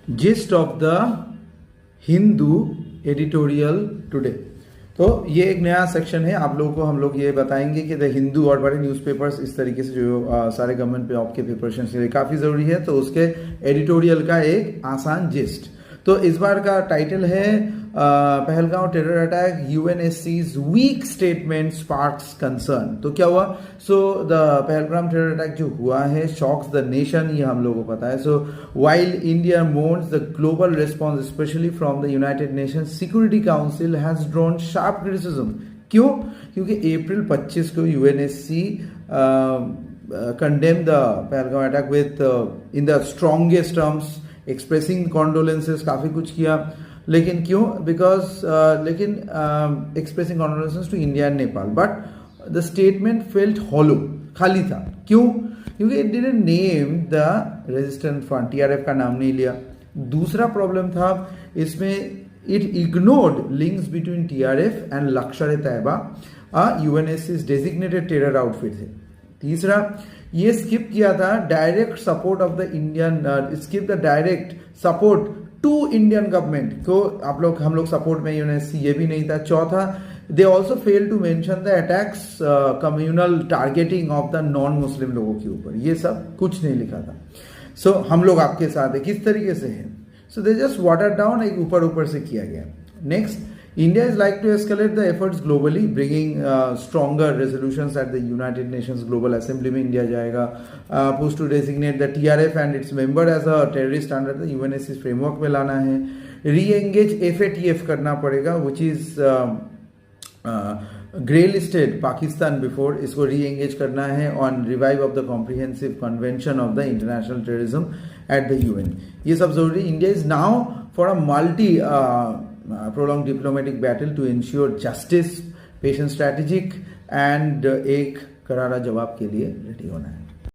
Gist of the Hindu editorial today. तो ये एक नया सेक्शन है, आप लोगों को हम लोग ये बताएंगे कि द हिंदू और बड़े न्यूज़पेपर्स इस तरीके से जो सारे गवर्नमेंट पे आपके प्रिपरेशन के लिए काफ़ी ज़रूरी है, तो उसके एडिटोरियल का एक आसान जिस्ट। तो इस बार का टाइटल है Pahalgam terror attack, UNSC's weak statement sparks concern. तो क्या हुआ? So the Pahalgam terror attack जो हुआ है शॉक्स द नेशन, ये हम लोगों को पता है। So while India mourns the global response specially from the United Nations Security Council has drawn sharp criticism. क्यों? क्योंकि अप्रैल 25 को UNSC condemned the Pahalgam attack with in the strongest terms, expressing condolences, काफ़ी कुछ किया। लेकिन क्यों? Because expressing condolences to India and Nepal, but the statement felt hollow, खाली था। क्यों? क्योंकि it didn't name the resistance front, TRF का नाम नहीं लिया। दूसरा प्रॉब्लम था इसमें, it ignored links between TRF and Lashkar-e-Taiba, UNSC's designated terror outfit थे। तीसरा, ये स्किप किया था direct support of the Indian, skip the direct support to Indian government को, आप लोग हम लोग सपोर्ट में यूएनएससी, ये भी नहीं था। चौथा, they also fail to mention the attacks communal targeting of the non Muslim लोगों के ऊपर, ये सब कुछ नहीं लिखा था। सो हम लोग आपके साथ है, किस तरीके से है? सो दे जस्ट वाटर डाउन, एक ऊपर ऊपर से किया गया। Next, India is like to escalate the efforts globally, bringing stronger resolutions at the United Nations Global Assembly में India जाएगा, push to designate the TRF and its member as a terrorist under the UNSC framework में लाना है, re-engage FATF करना पड़ेगा, which is grey listed Pakistan before, इसको re-engage करना है on revive of the comprehensive convention of the international terrorism at the UN। ये सब जरूरी। India is now for a multi prolonged diplomatic battle to ensure justice, patient strategic and एक करारा जवाब के लिए रेडी होना है।